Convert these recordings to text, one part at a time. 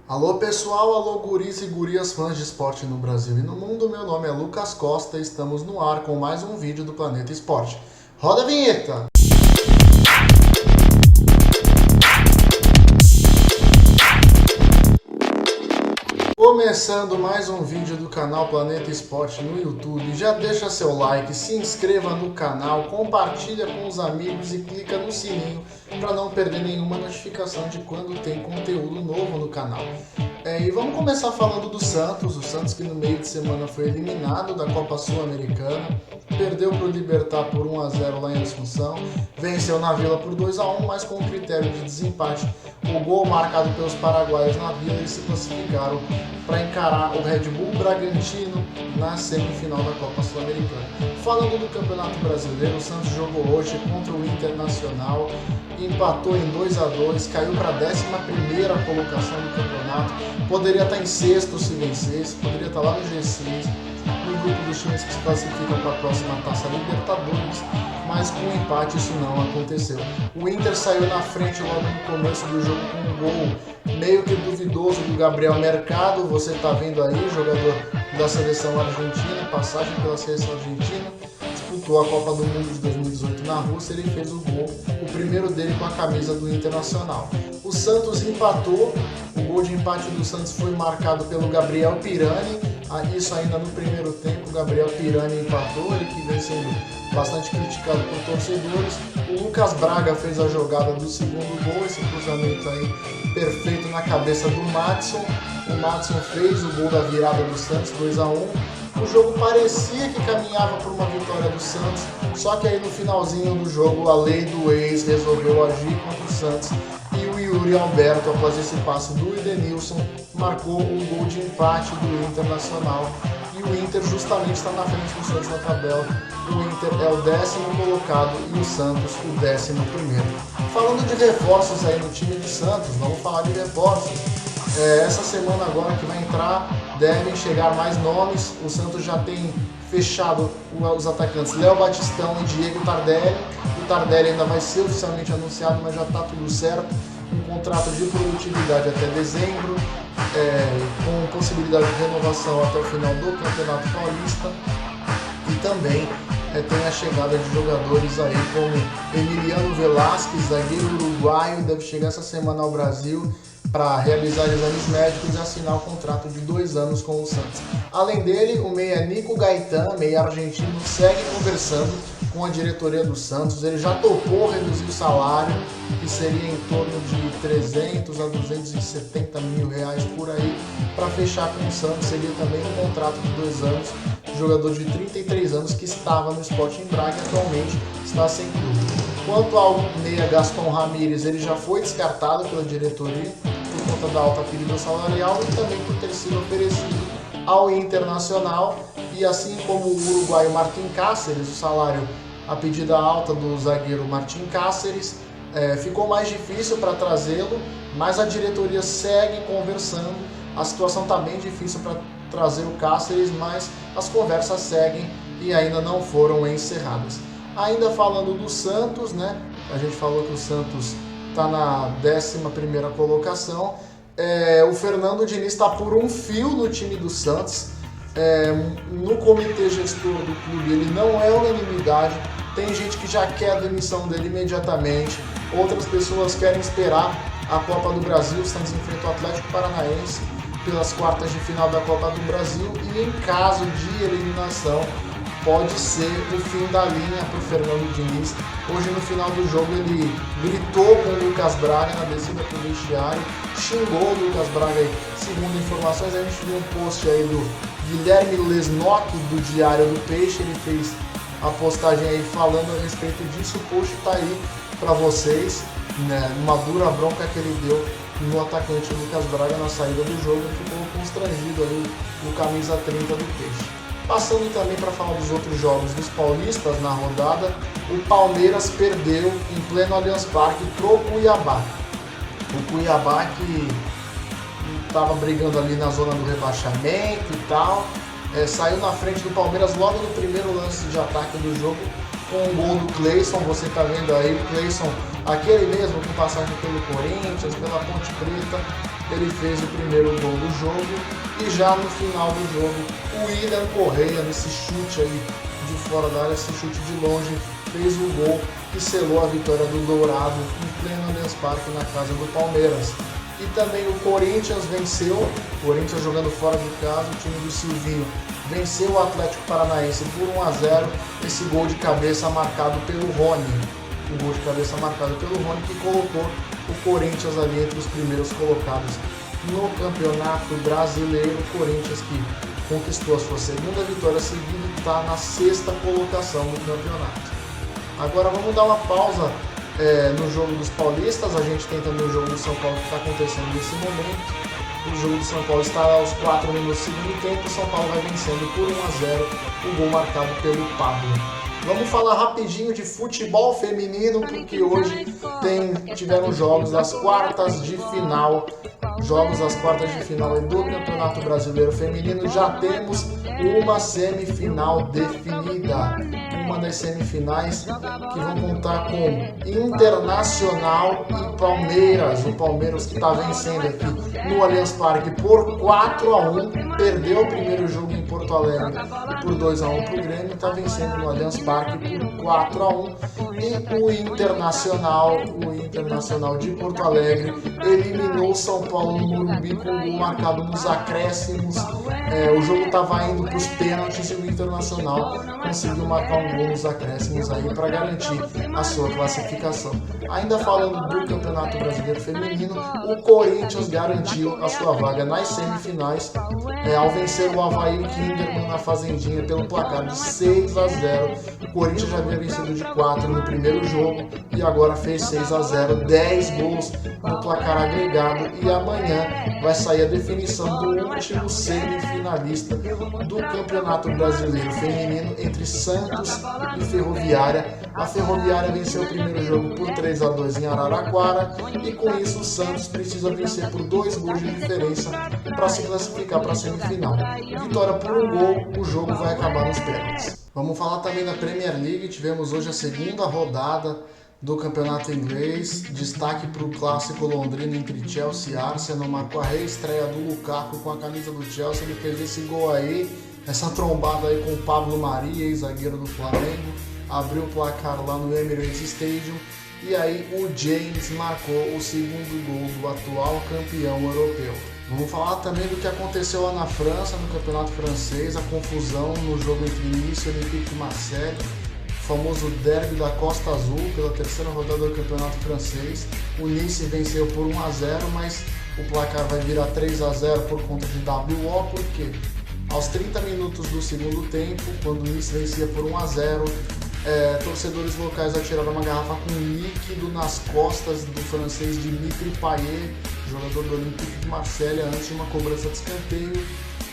Alô pessoal, alô guris e gurias fãs de esporte no Brasil e no mundo, meu nome é Lucas Costa e estamos no ar com mais um vídeo do Planeta Esporte. Roda a vinheta! Começando mais um vídeo do canal Planeta Esporte no YouTube, já deixa seu like, se inscreva no canal, compartilha com os amigos e clica no sininho para não perder nenhuma notificação de quando tem conteúdo novo no canal. E vamos começar falando do Santos, o Santos que no meio de semana foi eliminado da Copa Sul-Americana, perdeu para o Libertad por 1-0 lá em Assunção, venceu na Vila por 2-1, mas com critério de desempate. O gol marcado pelos paraguaios na Vila, eles se classificaram para encarar o Red Bull Bragantino na semifinal da Copa Sul-Americana. Falando do Campeonato Brasileiro, o Santos jogou hoje contra o Internacional, empatou em 2-2, caiu para a 11ª colocação do campeonato, poderia estar em sexto se vencesse, poderia estar lá no G6, no grupo dos times que se classificam para a próxima Taça Libertadores, mas com o empate isso não aconteceu. O Inter saiu na frente logo no começo do jogo com um gol meio que duvidoso do Gabriel Mercado, você está vendo aí, jogador da seleção argentina, passagem pela seleção argentina, disputou a Copa do Mundo de 2018 na Rússia, ele fez o gol, o primeiro dele com a camisa do Internacional. O Santos empatou, o gol de empate do Santos foi marcado pelo Gabriel Pirani, isso ainda no primeiro tempo, o Gabriel Pirani empatou, ele que vem sendo bastante criticado por torcedores. O Lucas Braga fez a jogada do segundo gol, esse cruzamento aí perfeito na cabeça do Madison. O Madison fez o gol da virada do Santos, 2-1. O jogo parecia que caminhava por uma vitória do Santos, só que aí no finalzinho do jogo a lei do ex resolveu agir contra o Santos e o Yuri Alberto, após esse passe do Edenilson, marcou o gol de empate do Internacional. E o Inter justamente está na frente do Santos na tabela. O Inter é o 10º colocado e o Santos o 11º. Falando de reforços aí no time do Santos, vamos falar de reforços. Essa semana agora que vai entrar, devem chegar mais nomes. O Santos já tem fechado os atacantes Léo Batistão e Diego Tardelli. O Tardelli ainda vai ser oficialmente anunciado, mas já está tudo certo. Um contrato de produtividade até dezembro, com possibilidade de renovação até o final do Campeonato Paulista. E também tem a chegada de jogadores aí como Emiliano Velasquez, zagueiro uruguaio, deve chegar essa semana ao Brasil para realizar exames médicos e assinar o contrato de 2 anos com o Santos. Além dele, o meia Nico Gaetan, meia argentino, segue conversando com a diretoria do Santos. Ele já topou reduzir o salário, que seria em torno de 300 a 270 mil reais por aí, para fechar com o Santos. Seria também um contrato de 2 anos, jogador de 33 anos que estava no Sporting Braga e atualmente está sem clube. Quanto ao meia Gaston Ramírez, ele já foi descartado pela diretoria por conta da alta pedida salarial e também por ter sido oferecido ao Internacional. E assim como o uruguaio Martín Cáceres, o salário, a pedida alta do zagueiro Martín Cáceres, ficou mais difícil para trazê-lo, mas a diretoria segue conversando. A situação está bem difícil para trazer o Cáceres, mas as conversas seguem e ainda não foram encerradas. Ainda falando do Santos, né? A gente falou que o Santos está na 11ª colocação. O Fernando Diniz está por um fio no time do Santos. No comitê gestor do clube ele não é unanimidade, tem gente que já quer a demissão dele imediatamente, outras pessoas querem esperar a Copa do Brasil. O Santos enfrenta o Atlético Paranaense pelas quartas de final da Copa do Brasil e em caso de eliminação pode ser o fim da linha para o Fernando Diniz. Hoje no final do jogo ele gritou com o Lucas Braga na descida para o vestiário, xingou o Lucas Braga aí. Segundo informações, a gente viu um post aí do Guilherme Lesnock do Diário do Peixe, ele fez a postagem aí falando a respeito disso. O post está aí para vocês, né? Uma dura bronca que ele deu no atacante Lucas Braga na saída do jogo, ficou constrangido aí no camisa 30 do Peixe. Passando também para falar dos outros jogos dos paulistas na rodada, o Palmeiras perdeu em pleno Allianz Parque pro Cuiabá. O Cuiabá que estava brigando ali na zona do rebaixamento e tal, saiu na frente do Palmeiras logo no primeiro lance de ataque do jogo, com o gol do Cleison. Você está vendo aí o Cleison, aquele mesmo com passagem pelo Corinthians, pela Ponte Preta, ele fez o primeiro gol do jogo e já no final do jogo o William Correia, nesse chute aí de fora da área, esse chute de longe, fez o gol que selou a vitória do Dourado em pleno Allianz Parque na casa do Palmeiras. E também o Corinthians venceu, o Corinthians jogando fora de casa, o time do Silvinho venceu o Atlético Paranaense por 1-0, esse gol de cabeça marcado pelo Rony. O gol de cabeça marcado pelo Rony que colocou o Corinthians ali entre os primeiros colocados no Campeonato Brasileiro. O Corinthians que conquistou a sua segunda vitória seguida e está na 6ª colocação no campeonato. Agora vamos dar uma pausa no jogo dos paulistas. A gente tem também o jogo do São Paulo que está acontecendo nesse momento. O jogo do São Paulo está aos 4 minutos do segundo tempo. O São Paulo vai vencendo por 1-0, o gol marcado pelo Pablo. Vamos falar rapidinho de futebol feminino, porque hoje tiveram jogos das quartas de final. Jogos das quartas de final do Campeonato Brasileiro Feminino. Já temos uma semifinal definida. Uma das semifinais que vão contar com Internacional e Palmeiras. O Palmeiras que está vencendo aqui no Allianz Parque por 4-1. Perdeu o primeiro jogo em Porto Alegre por 2-1 para o Grêmio. Está vencendo no Allianz Parque por 4-1. E o Internacional de Porto Alegre eliminou o São Paulo no Morumbi com um gol marcado nos acréscimos. O jogo estava indo para os pênaltis e o Internacional conseguiu marcar um gol nos acréscimos aí para garantir a sua classificação. Ainda falando do Campeonato Brasileiro Feminino, o Corinthians garantiu a sua vaga nas semifinais ao vencer o Avaí Kinderman na Fazendinha pelo placar de 6-0. O Corinthians já havia vencido de 4 no primeiro jogo e agora fez 6-0, 10 gols no placar agregado, e amanhã vai sair a definição do último semifinalista do Campeonato Brasileiro Feminino entre Santos e Ferroviária. A Ferroviária venceu o primeiro jogo por 3-2 em Araraquara e com isso o Santos precisa vencer por 2 gols de diferença para se classificar para a semifinal. Vitória por 1 gol, o jogo vai acabar nos pênaltis. Vamos falar também da Premier League. Tivemos hoje a segunda rodada do campeonato inglês. Destaque para o clássico londrino entre Chelsea e Arsenal. Marcou a reestreia do Lukaku com a camisa do Chelsea. Ele fez esse gol aí, essa trombada aí com o Pablo Maria, ex-zagueiro do Flamengo. Abriu o placar lá no Emirates Stadium. E aí o James marcou o segundo gol do atual campeão europeu. Vamos falar também do que aconteceu lá na França, no campeonato francês, a confusão no jogo entre Nice e Olympique de Marseille, o famoso derby da Costa Azul, pela terceira rodada do campeonato francês. O Nice venceu por 1-0, mas o placar vai virar 3-0 por conta de WO, porque aos 30 minutos do segundo tempo, quando o Nice vencia por 1-0, torcedores locais atiraram uma garrafa com líquido nas costas do francês Dimitri Payet, jogador do Olympique de Marseille, antes de uma cobrança de escanteio.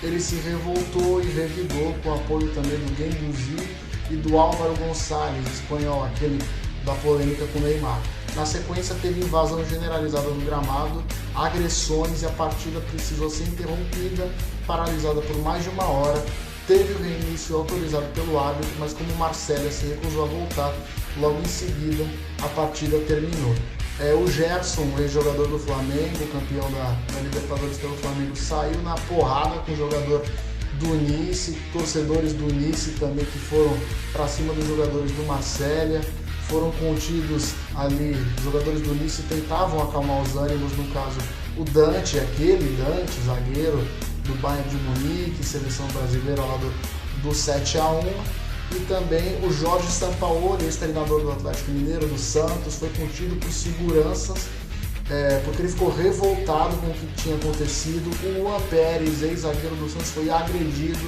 Ele se revoltou e revidou com o apoio também do Guendouzi e do Álvaro Gonçalves, espanhol, aquele da polêmica com o Neymar. Na sequência teve invasão generalizada do gramado, agressões, e a partida precisou ser interrompida, paralisada por mais de 1 hora. Teve o reinício autorizado pelo árbitro, mas como o Marcelo se recusou a voltar, logo em seguida a partida terminou. O Gerson, ex-jogador do Flamengo, campeão da Libertadores pelo Flamengo, saiu na porrada com o jogador do Nice, torcedores do Nice também que foram para cima dos jogadores do Marselha, foram contidos ali. Os jogadores do Nice tentavam acalmar os ânimos, no caso o Dante, zagueiro do Bayern de Munique, seleção brasileira lá do 7-1, e também o Jorge Sampaoli, ex-treinador do Atlético Mineiro, do Santos, foi contido por seguranças, porque ele ficou revoltado com o que tinha acontecido. O Luan Pérez, ex-zagueiro do Santos, foi agredido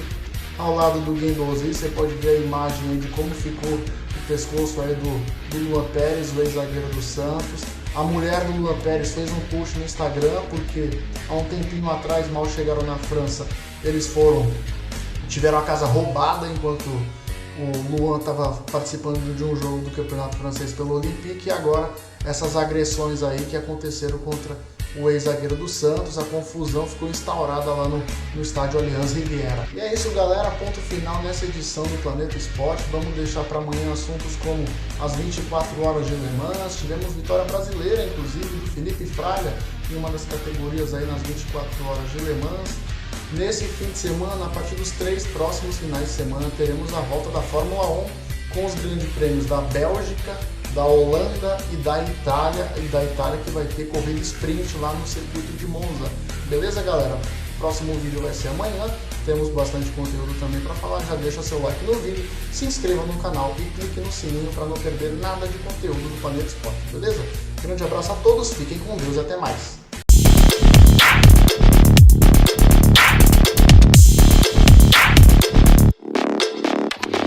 ao lado do Guendouzi. Você pode ver a imagem aí de como ficou o pescoço aí do Luan Pérez, o ex-zagueiro do Santos. A mulher do Luan Pérez fez um post no Instagram, porque há um tempinho atrás, mal chegaram na França, eles tiveram a casa roubada enquanto o Luan estava participando de um jogo do campeonato francês pelo Olympique, e agora essas agressões aí que aconteceram contra o ex-zagueiro do Santos. A confusão ficou instaurada lá no estádio Allianz Riviera. E é isso, galera, ponto final nessa edição do Planeta Esporte. Vamos deixar para amanhã assuntos como as 24 horas de Le Mans. Tivemos vitória brasileira, inclusive, do Felipe Fraga, em uma das categorias aí nas 24 horas de Le Mans. Nesse fim de semana, a partir dos 3 próximos finais de semana, teremos a volta da Fórmula 1 com os grandes prêmios da Bélgica, da Holanda e da Itália, que vai ter corrida sprint lá no circuito de Monza. Beleza, galera? O próximo vídeo vai ser amanhã, temos bastante conteúdo também para falar. Já deixa seu like no vídeo, se inscreva no canal e clique no sininho para não perder nada de conteúdo do Planeta Esporte, beleza? Grande abraço a todos, fiquem com Deus e até mais!